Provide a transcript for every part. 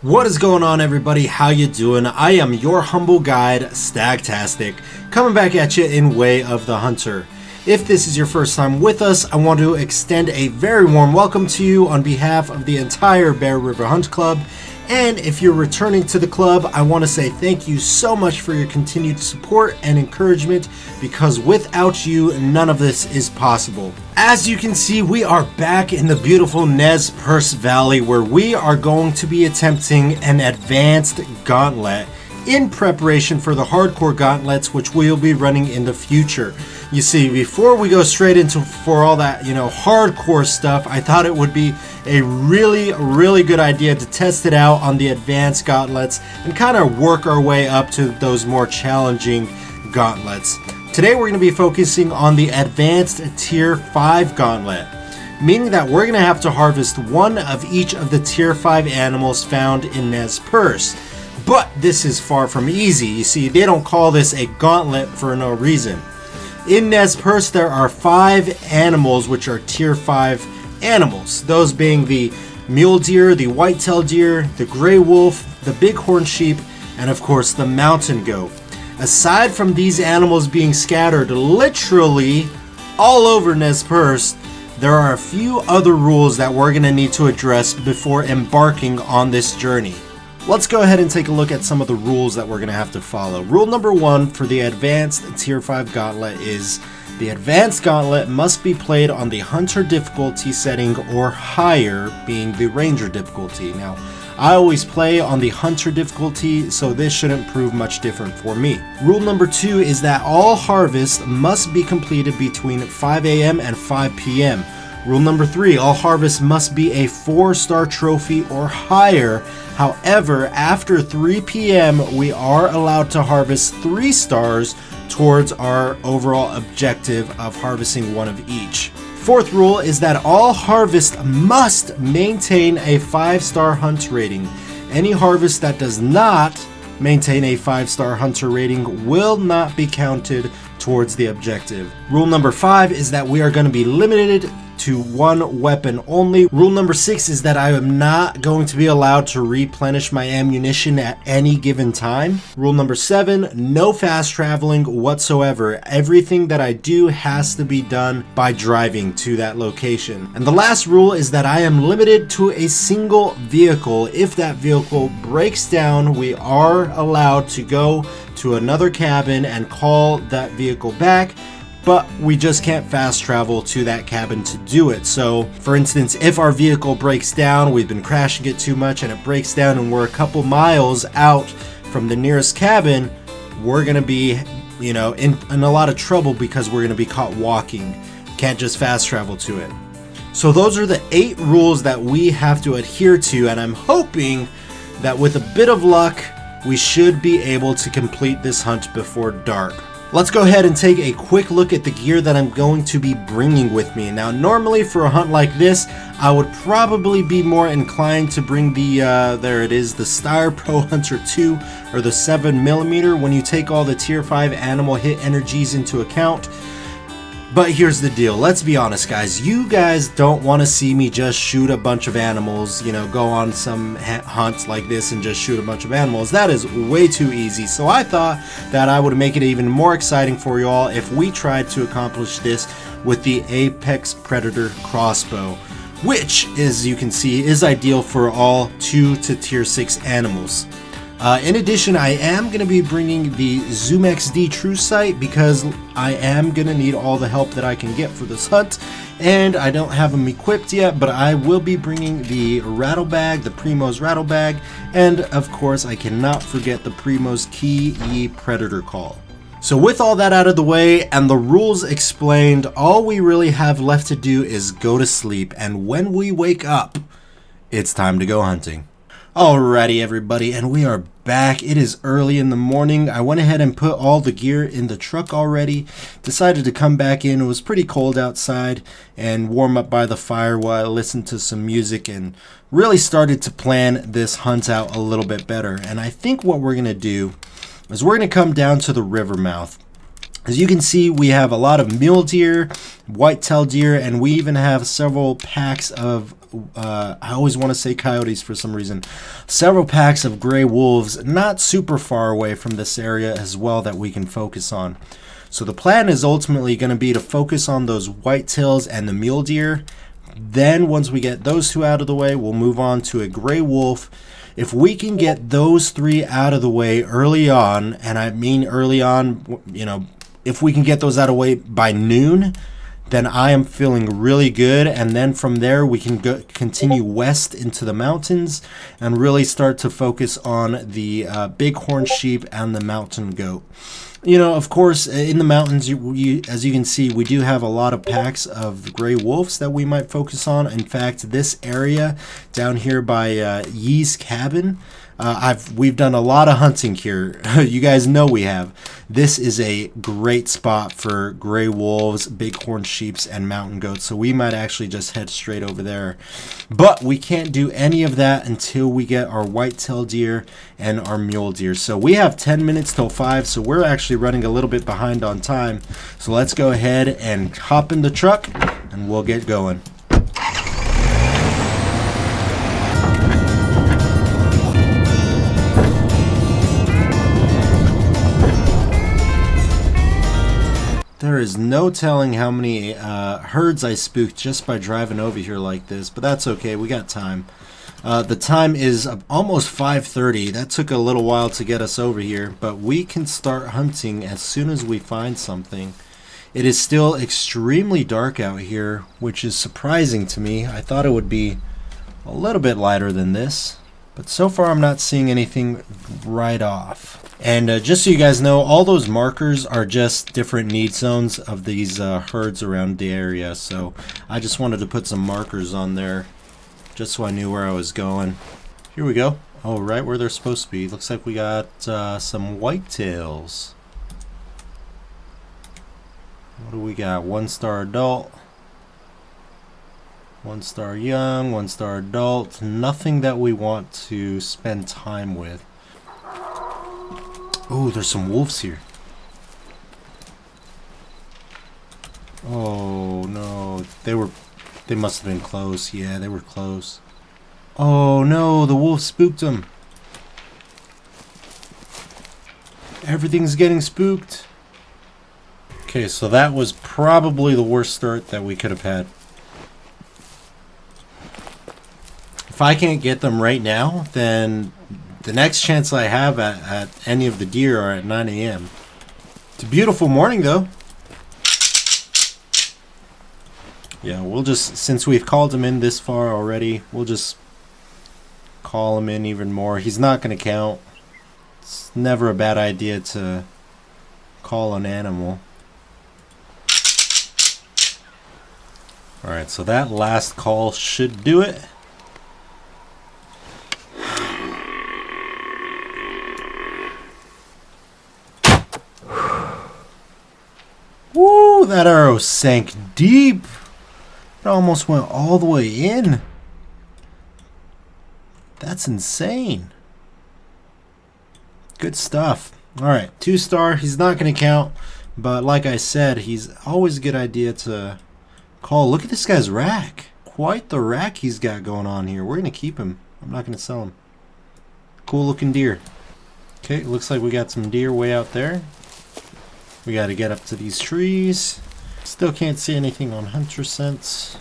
What is going on, everybody? How you doing? I am your humble guide, Stagtastic, coming back at you in way of the hunter. If this is your first time with us, I want to extend a very warm welcome to you on behalf of the entire Bear River Hunt Club. And if you're returning to the club, I want to say thank you so much for your continued support and encouragement, because without you, none of this is possible. As you can see, we are back in the beautiful Nez Perce Valley, where we are going to be attempting an advanced gauntlet in preparation for the hardcore gauntlets, which we'll be running in the future. You see, before we go straight into all that, hardcore stuff, I thought it would be a really good idea to test it out on the advanced gauntlets and kind of work our way up to those more challenging gauntlets. Today we're going to be focusing on the advanced tier 5 gauntlet, meaning that we're going to have to harvest one of each of the tier 5 animals found in Nez Perce. But this is far from easy. You see, they don't call this a gauntlet for no reason. In Nez Perce, there are 5 animals which are tier 5 animals. Those being the mule deer, the white-tailed deer, the gray wolf, the bighorn sheep, and of course the mountain goat. Aside from these animals being scattered literally all over Nez Perce, there are a few other rules that we're going to need to address before embarking on this journey. Let's go ahead and take a look at some of the rules that we're going to have to follow. Rule number 1 for the advanced tier 5 gauntlet is the advanced gauntlet must be played on the hunter difficulty setting or higher, being the ranger difficulty. Now, I always play on the hunter difficulty, so this shouldn't prove much different for me. Rule number 2 is that all harvests must be completed between 5 a.m. and 5 p.m. Rule number 3, all harvests must be a 4-star trophy or higher. However, after 3 p.m., we are allowed to harvest 3 stars towards our overall objective of harvesting one of each. Fourth rule is that all harvests must maintain a 5-star hunt rating. Any harvest that does not maintain a 5-star hunter rating will not be counted towards the objective. Rule number 5 is that we are going to be limited to 1 weapon only. Rule number 6 is that I am not going to be allowed to replenish my ammunition at any given time. Rule number 7, no fast traveling whatsoever. Everything that I do has to be done by driving to that location. And the last rule is that I am limited to a single vehicle. If that vehicle breaks down, we are allowed to go to another cabin and call that vehicle back, but we just can't fast travel to that cabin to do it. So, for instance, if our vehicle breaks down, we've been crashing it too much and it breaks down and we're a couple miles out from the nearest cabin, we're gonna be, in a lot of trouble because we're gonna be caught walking. Can't just fast travel to it. So those are the 8 rules that we have to adhere to, and I'm hoping that with a bit of luck, we should be able to complete this hunt before dark. Let's go ahead and take a quick look at the gear that I'm going to be bringing with me. Now, normally for a hunt like this, I would probably be more inclined to bring the, there it is, the Steyr Pro Hunter 2 or the 7mm when you take all the tier 5 animal hit energies into account. But here's the deal, let's be honest guys, you guys don't want to see me just shoot a bunch of animals, go on some hunts like this and just shoot a bunch of animals. That is way too easy. So I thought that I would make it even more exciting for you all if we tried to accomplish this with the Apex Predator crossbow, which, as you can see, is ideal for all 2 to tier 6 animals. In addition, I am going to be bringing the Zoom XD True Sight because I am going to need all the help that I can get for this hunt, and I don't have them equipped yet, but I will be bringing the rattle bag, the Primo's rattle bag, and of course I cannot forget the Primo's Key Ye Predator Call. So with all that out of the way and the rules explained, all we really have left to do is go to sleep, and when we wake up, it's time to go hunting. Alrighty everybody, and we are back. It is early in the morning. I went ahead and put all the gear in the truck already. Decided to come back in. It was pretty cold outside and warm up by the fire while I listened to some music and really started to plan this hunt out a little bit better. And I think what we're going to do is we're going to come down to the river mouth. As you can see, we have a lot of mule deer, white-tailed deer, and we even have several packs of I always want to say coyotes for some reason. Several packs of gray wolves not super far away from this area as well that we can focus on. So the plan is ultimately going to be to focus on those whitetails and the mule deer. Then once we get those two out of the way, we'll move on to a gray wolf. If we can get those three out of the way early on, and I mean early on, you know, if we can get those out of the way by noon, then I am feeling really good. And then from there, we can continue west into the mountains and really start to focus on the bighorn sheep and the mountain goat. You know, of course, in the mountains, as you can see, we do have a lot of packs of gray wolves that we might focus on. In fact, this area down here by Yee's cabin, we've done a lot of hunting here. You guys know we have. This is a great spot for gray wolves, bighorn sheeps, and mountain goats. So we might actually just head straight over there. But we can't do any of that until we get our whitetail deer and our mule deer. So we have 10 minutes till 5. So we're actually running a little bit behind on time. So let's go ahead and hop in the truck and we'll get going. There is no telling how many herds I spooked just by driving over here like this, but that's okay. We got time. The time is almost 5:30. That took a little while to get us over here, but we can start hunting as soon as we find something. It is still extremely dark out here, which is surprising to me. I thought it would be a little bit lighter than this, but so far I'm not seeing anything right off. And just so you guys know, all those markers are just different need zones of these herds around the area. So I just wanted to put some markers on there just so I knew where I was going. Here we go. Oh, right where they're supposed to be. Looks like we got some whitetails. What do we got? 1-star adult, 1-star young, 1-star adult. Nothing that we want to spend time with. Oh, there's some wolves here. Oh no, they must have been close. Yeah, they were close. Oh no, the wolf spooked them. Everything's getting spooked. Okay, so that was probably the worst start that we could have had. If I can't get them right now, then the next chance I have at any of the deer are at 9 a.m. It's a beautiful morning, though. Yeah, we'll just, since we've called him in this far already, we'll just call him in even more. He's not going to count. It's never a bad idea to call an animal. Alright, so that last call should do it. Woo, that arrow sank deep. It almost went all the way in. That's insane. Good stuff. Alright, 2-star. He's not going to count. But like I said, he's always a good idea to call. Look at this guy's rack. Quite the rack he's got going on here. We're going to keep him. I'm not going to sell him. Cool looking deer. Okay, looks like we got some deer way out there. We got to get up to these trees. Still can't see anything on hunter scents.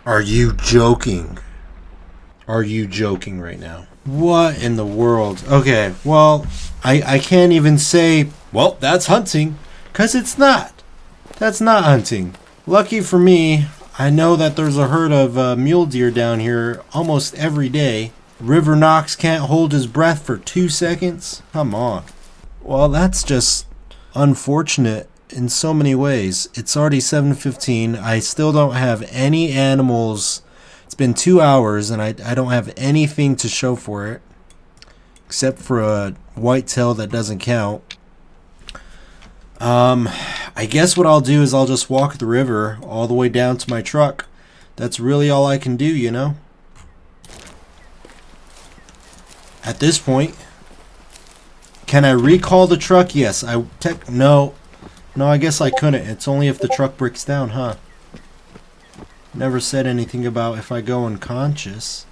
Are you joking? Are you joking right now? What in the world? Okay, well, I can't even say, well, that's hunting, because it's not. That's not hunting. Lucky for me, I know that there's a herd of mule deer down here almost every day. River Knox can't hold his breath for 2 seconds? Come on. Well, that's just unfortunate in so many ways. It's already 7:15. I still don't have any animals. It's been 2 hours and I don't have anything to show for it. Except for a whitetail that doesn't count. I guess what I'll do is I'll just walk the river all the way down to my truck. That's really all I can do, you know? At this point. Can I recall the truck? Yes. No, I guess I couldn't. It's only if the truck breaks down, huh? Never said anything about if I go unconscious.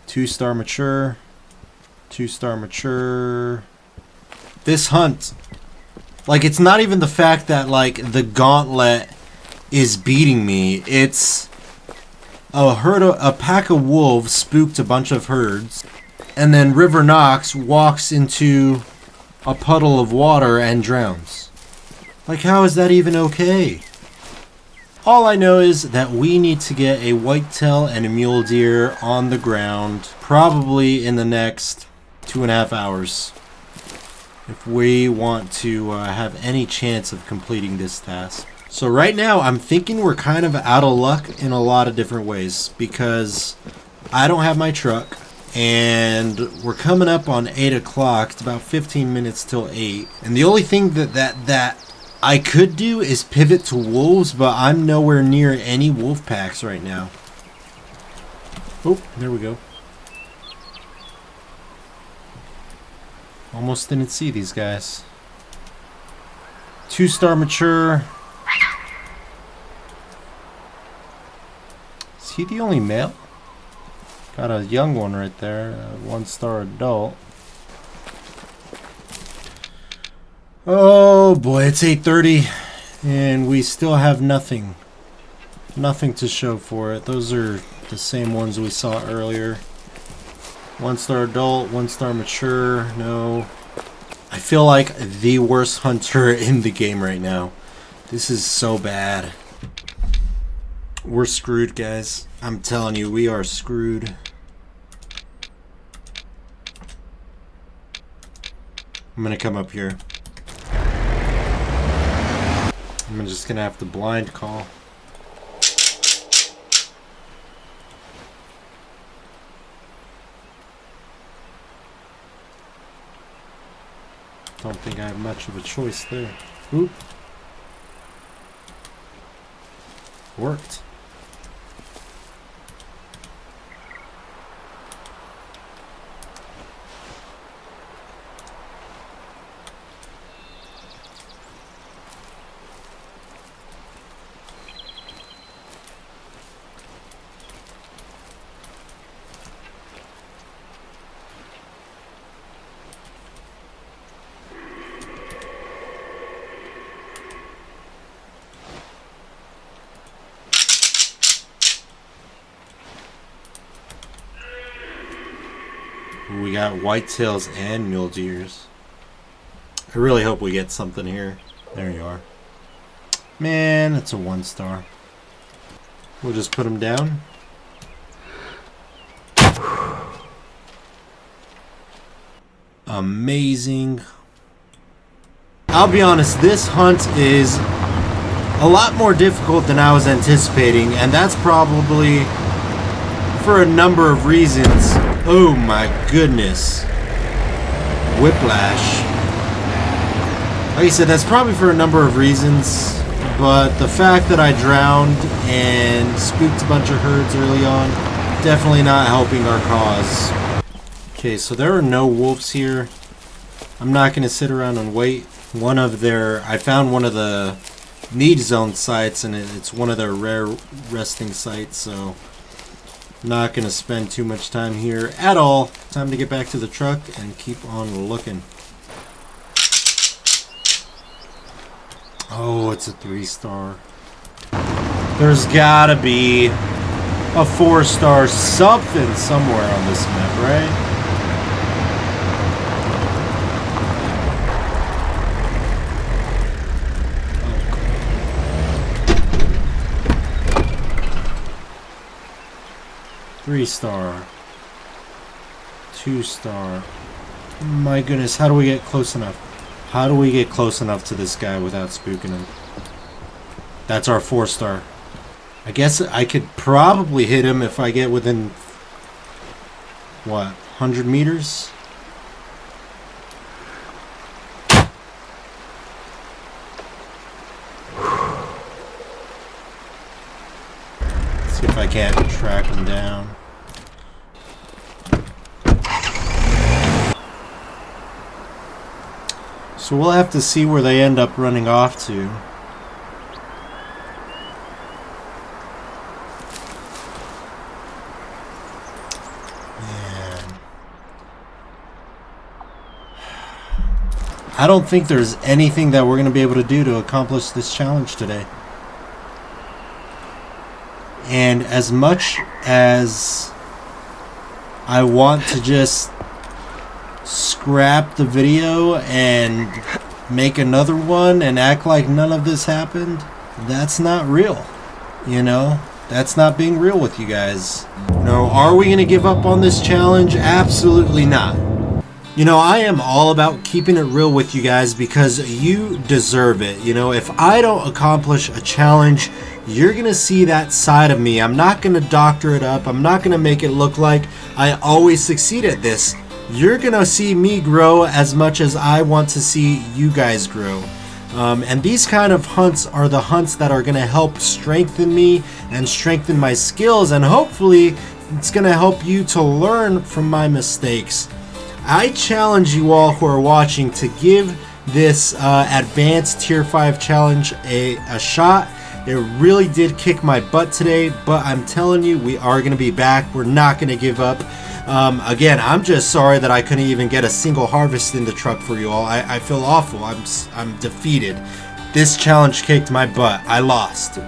2-star mature. 2-star mature. This hunt, like, it's not even the fact that, like, the gauntlet is beating me. It's a pack of wolves spooked a bunch of herds, and then River Knox walks into a puddle of water and drowns. Like, how is that even okay? All I know is that we need to get a whitetail and a mule deer on the ground, probably in the next 2.5 hours, if we want to have any chance of completing this task. So right now, I'm thinking we're kind of out of luck in a lot of different ways, because I don't have my truck, and we're coming up on 8 o'clock. It's about 15 minutes till 8. And the only thing that I could do is pivot to wolves, but I'm nowhere near any wolf packs right now. Oh, there we go. Almost didn't see these guys. 2-star mature. Is he the only male? Got a young one right there. A 1-star adult. Oh boy, it's 8:30 and we still have nothing. Nothing to show for it. Those are the same ones we saw earlier. 1-star adult, 1-star mature. No. I feel like the worst hunter in the game right now. This is so bad. We're screwed, guys. I'm telling you, we are screwed. I'm gonna come up here. I'm just gonna have to blind call. Don't think I have much of a choice there. Oop. Worked. We got whitetails and mule deers. I really hope we get something here. There you are. Man, it's a 1-star. We'll just put them down. Amazing. I'll be honest, this hunt is a lot more difficult than I was anticipating, and that's probably for a number of reasons. Oh my goodness. Whiplash. Like I said, that's probably for a number of reasons, but the fact that I drowned and spooked a bunch of herds early on, definitely not helping our cause. Okay, so there are no wolves here. I'm not going to sit around and wait. I found one of the need zone sites, and it's one of their rare resting sites, so not going to spend too much time here at all. Time to get back to the truck and keep on looking. Oh, it's a 3-star. There's gotta be a 4-star something somewhere on this map, right? Oh, 3-star. 2-star. My goodness, how do we get close enough? How do we get close enough to this guy without spooking him? That's our 4-star. I guess I could probably hit him if I get within, what, 100 meters? See if I can't track him down. So we'll have to see where they end up running off to. Man. I don't think there's anything that we're going to be able to do to accomplish this challenge today. And as much as I want to just scrap the video and make another one and act like none of this happened, that's not real. You know, that's not being real with you guys. No, are we going to give up on this challenge? Absolutely not. You know, I am all about keeping it real with you guys because you deserve it. You know, if I don't accomplish a challenge, you're going to see that side of me. I'm not going to doctor it up. I'm not going to make it look like I always succeed at this. You're going to see me grow as much as I want to see you guys grow. And these kind of hunts are the hunts that are going to help strengthen me and strengthen my skills. And hopefully, it's going to help you to learn from my mistakes. I challenge you all who are watching to give this advanced tier 5 challenge a shot. It really did kick my butt today, but I'm telling you, we are going to be back. We're not going to give up. Again, I'm just sorry that I couldn't even get a single harvest in the truck for you all. I feel awful. I'm defeated. This challenge kicked my butt. I lost.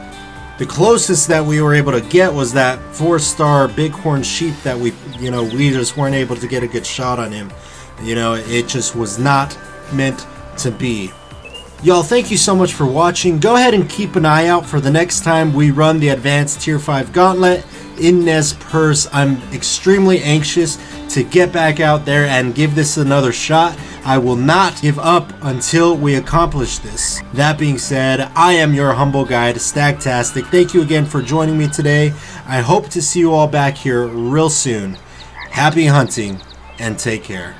The closest that we were able to get was that 4-star bighorn sheep that we just weren't able to get a good shot on him. You know, it just was not meant to be. Y'all, thank you so much for watching. Go ahead and keep an eye out for the next time we run the advanced tier 5 gauntlet in Nez Perce. I'm extremely anxious to get back out there and give this another shot. I will not give up until we accomplish this. That being said, I am your humble guide, Stagtastic. Thank you again for joining me today. I hope to see you all back here real soon. Happy hunting and take care.